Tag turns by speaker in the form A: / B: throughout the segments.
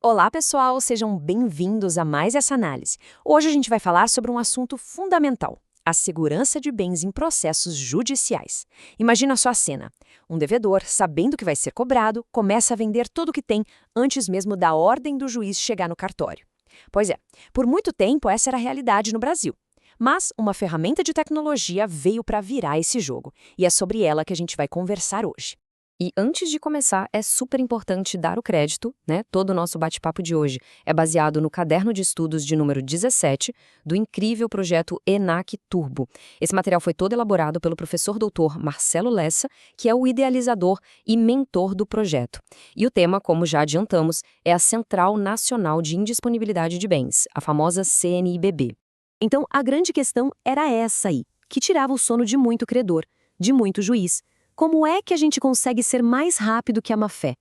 A: Olá, pessoal, sejam bem-vindos a mais essa análise. Hoje a gente vai falar sobre um assunto fundamental: a segurança de bens em processos judiciais. Imagina só a cena: um devedor, sabendo que vai ser cobrado, começa a vender tudo o que tem antes mesmo da ordem do juiz chegar no cartório. Pois é, por muito tempo essa era a realidade no Brasil. Mas uma ferramenta de tecnologia veio para virar esse jogo, e é sobre ela que a gente vai conversar hoje. E antes de começar, é super importante dar o crédito, né? Todo o nosso bate-papo de hoje é baseado no caderno de estudos de número 17 do incrível projeto ENAC Turbo. Esse material foi todo elaborado pelo professor doutor Marcelo Lessa, que é o idealizador e mentor do projeto. E o tema, como já adiantamos, é a Central Nacional de Indisponibilidade de Bens, a famosa CNIBB. Então, a grande questão era essa aí, que tirava o sono de muito credor, de muito juiz. Como é que a gente consegue ser mais rápido que a má-fé?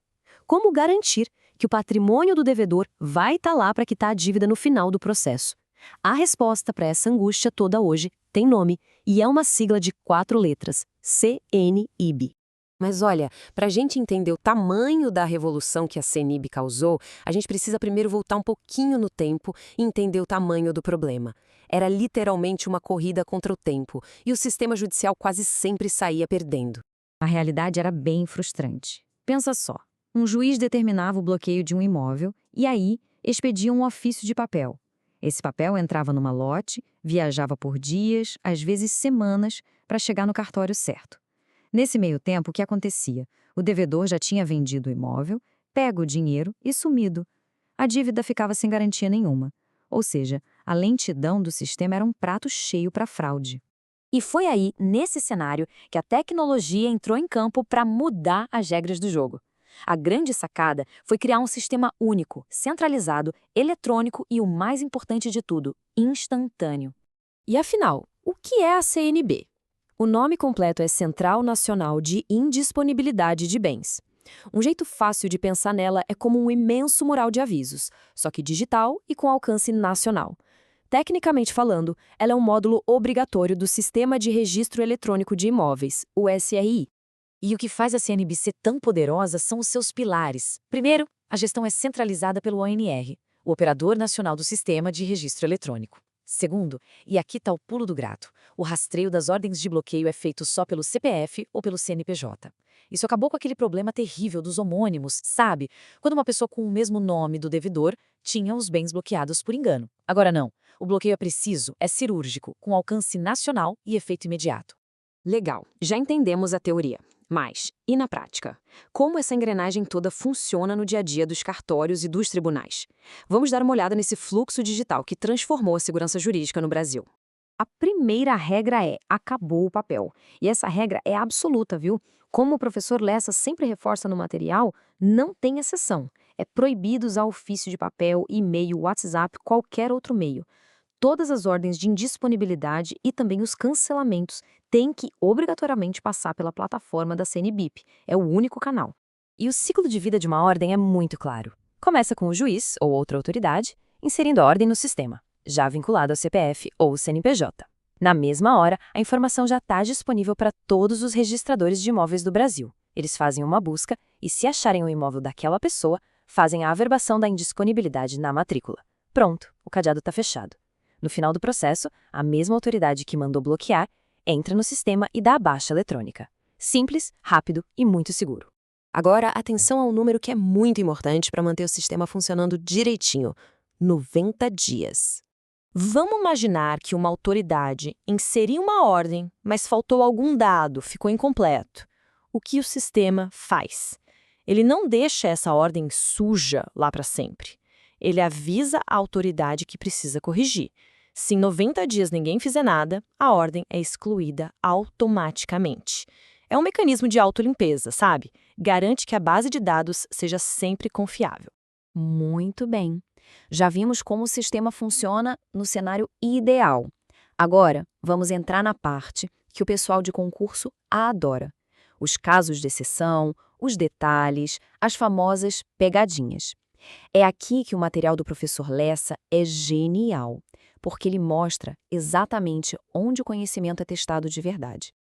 A: Como garantir que o patrimônio do devedor vai estar lá para quitar a dívida no final do processo? A resposta para essa angústia toda hoje tem nome e é uma sigla de 4 letras: CNIB. Mas olha, para a gente entender o tamanho da revolução que a CNIB causou, a gente precisa primeiro voltar um pouquinho no tempo e entender o tamanho do problema. Era literalmente uma corrida contra o tempo e o sistema judicial quase sempre saía perdendo.
B: A realidade era bem frustrante. Pensa só, um juiz determinava o bloqueio de um imóvel e aí expedia um ofício de papel. Esse papel entrava numa lote, viajava por dias, às vezes semanas, para chegar no cartório certo. Nesse meio tempo, o que acontecia? O devedor já tinha vendido o imóvel, pego o dinheiro e sumido. A dívida ficava sem garantia nenhuma. Ou seja, a lentidão do sistema era um prato cheio para fraude.
A: E foi aí, nesse cenário, que a tecnologia entrou em campo para mudar as regras do jogo. A grande sacada foi criar um sistema único, centralizado, eletrônico e, o mais importante de tudo, instantâneo. E afinal, o que é a CNB? O nome completo é Central Nacional de Indisponibilidade de Bens. Um jeito fácil de pensar nela é como um imenso mural de avisos, só que digital e com alcance nacional. Tecnicamente falando, ela é um módulo obrigatório do Sistema de Registro Eletrônico de Imóveis, o SRI.
B: E o que faz a CNB ser tão poderosa são os seus pilares. Primeiro, a gestão é centralizada pelo ONR, o Operador Nacional do Sistema de Registro Eletrônico. Segundo, e aqui está o pulo do gato, o rastreio das ordens de bloqueio é feito só pelo CPF ou pelo CNPJ. Isso acabou com aquele problema terrível dos homônimos, sabe? Quando uma pessoa com o mesmo nome do devedor tinha os bens bloqueados por engano. Agora não. O bloqueio é preciso, é cirúrgico, com alcance nacional e efeito imediato.
A: Legal, já entendemos a teoria. Mas, e na prática? Como essa engrenagem toda funciona no dia a dia dos cartórios e dos tribunais? Vamos dar uma olhada nesse fluxo digital que transformou a segurança jurídica no Brasil. A primeira regra é: acabou o papel. E essa regra é absoluta, viu? Como o professor Lessa sempre reforça no material, não tem exceção. É proibido usar ofício de papel, e-mail, WhatsApp, qualquer outro meio. Todas as ordens de indisponibilidade e também os cancelamentos têm que obrigatoriamente passar pela plataforma da CNBIP. É o único canal. E o ciclo de vida de uma ordem é muito claro. Começa com o juiz ou outra autoridade inserindo a ordem no sistema, já vinculado ao CPF ou CNPJ. Na mesma hora, a informação já está disponível para todos os registradores de imóveis do Brasil. Eles fazem uma busca e, se acharem o imóvel daquela pessoa, fazem a averbação da indisponibilidade na matrícula. Pronto, o cadeado está fechado. No final do processo, a mesma autoridade que mandou bloquear entra no sistema e dá a baixa eletrônica. Simples, rápido e muito seguro. Agora, atenção ao número que é muito importante para manter o sistema funcionando direitinho: 90 dias. Vamos imaginar que uma autoridade inseriu uma ordem, mas faltou algum dado, ficou incompleto. O que o sistema faz? Ele não deixa essa ordem suja lá para sempre. Ele avisa a autoridade que precisa corrigir. Se em 90 dias ninguém fizer nada, a ordem é excluída automaticamente. É um mecanismo de autolimpeza, sabe? Garante que a base de dados seja sempre confiável. Muito bem. Já vimos como o sistema funciona no cenário ideal. Agora, vamos entrar na parte que o pessoal de concurso adora: os casos de exceção, os detalhes, as famosas pegadinhas. É aqui que o material do professor Lessa é genial, porque ele mostra exatamente onde o conhecimento é testado de verdade.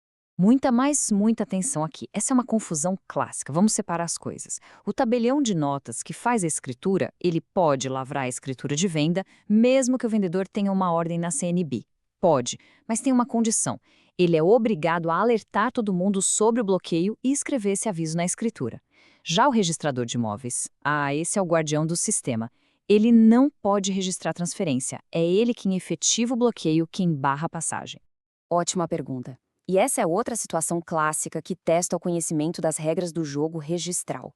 B: Muita atenção aqui. Essa é uma confusão clássica. Vamos separar as coisas. O tabelião de notas que faz a escritura, ele pode lavrar a escritura de venda, mesmo que o vendedor tenha uma ordem na CNB. Pode, mas tem uma condição. Ele é obrigado a alertar todo mundo sobre o bloqueio e escrever esse aviso na escritura. Já o registrador de imóveis, esse é o guardião do sistema. Ele não pode registrar transferência. É ele quem efetiva o bloqueio, quem barra a passagem.
A: Ótima pergunta. E essa é outra situação clássica que testa o conhecimento das regras do jogo registral.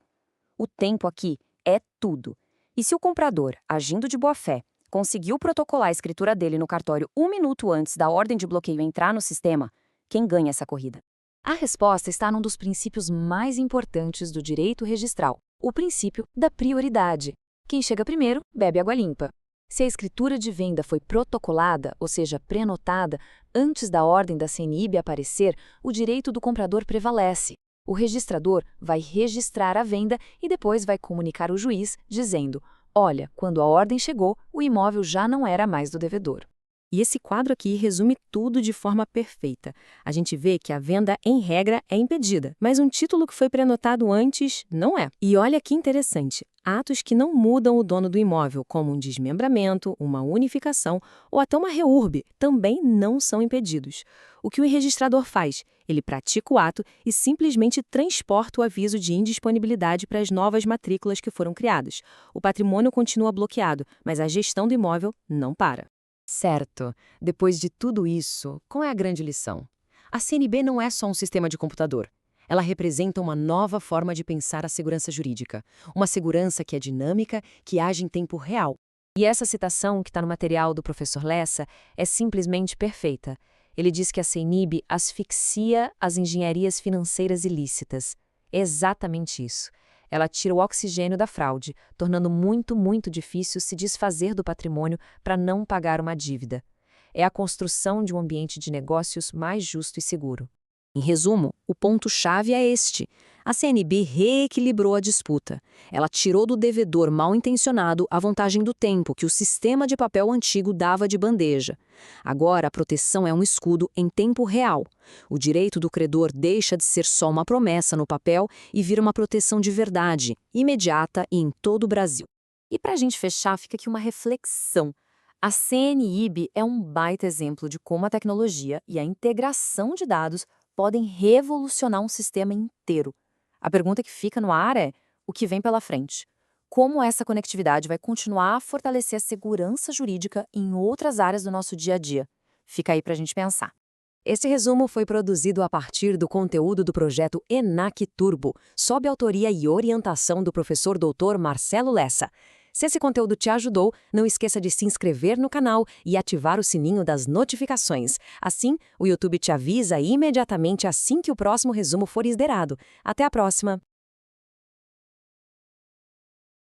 A: O tempo aqui é tudo. E se o comprador, agindo de boa-fé, conseguiu protocolar a escritura dele no cartório 1 minuto antes da ordem de bloqueio entrar no sistema, quem ganha essa corrida?
B: A resposta está num dos princípios mais importantes do direito registral, o princípio da prioridade. Quem chega primeiro, bebe água limpa. Se a escritura de venda foi protocolada, ou seja, prenotada, antes da ordem da CNIB aparecer, o direito do comprador prevalece. O registrador vai registrar a venda e depois vai comunicar ao juiz, dizendo: olha, quando a ordem chegou, o imóvel já não era mais do devedor.
A: E esse quadro aqui resume tudo de forma perfeita. A gente vê que a venda, em regra, é impedida, mas um título que foi prenotado antes não é. E olha que interessante, atos que não mudam o dono do imóvel, como um desmembramento, uma unificação ou até uma reurb, também não são impedidos. O que o registrador faz? Ele pratica o ato e simplesmente transporta o aviso de indisponibilidade para as novas matrículas que foram criadas. O patrimônio continua bloqueado, mas a gestão do imóvel não para.
B: Certo. Depois de tudo isso, qual é a grande lição? A CNB não é só um sistema de computador. Ela representa uma nova forma de pensar a segurança jurídica. Uma segurança que é dinâmica, que age em tempo real. E essa citação que está no material do professor Lessa é simplesmente perfeita. Ele diz que a CNIB asfixia as engenharias financeiras ilícitas. É exatamente isso. Ela tira o oxigênio da fraude, tornando muito difícil se desfazer do patrimônio para não pagar uma dívida. É a construção de um ambiente de negócios mais justo e seguro.
A: Em resumo, o ponto-chave é este. A CNB reequilibrou a disputa. Ela tirou do devedor mal-intencionado a vantagem do tempo que o sistema de papel antigo dava de bandeja. Agora, a proteção é um escudo em tempo real. O direito do credor deixa de ser só uma promessa no papel e vira uma proteção de verdade, imediata e em todo o Brasil. E para a gente fechar, fica aqui uma reflexão. A CNIB é um baita exemplo de como a tecnologia e a integração de dados podem revolucionar um sistema inteiro. A pergunta que fica no ar é: o que vem pela frente? Como essa conectividade vai continuar a fortalecer a segurança jurídica em outras áreas do nosso dia a dia? Fica aí para a gente pensar. Este resumo foi produzido a partir do conteúdo do projeto ENAC Turbo, sob autoria e orientação do professor Dr. Marcelo Lessa. Se esse conteúdo te ajudou, não esqueça de se inscrever no canal e ativar o sininho das notificações. Assim, o YouTube te avisa imediatamente assim que o próximo resumo for esderado. Até a próxima!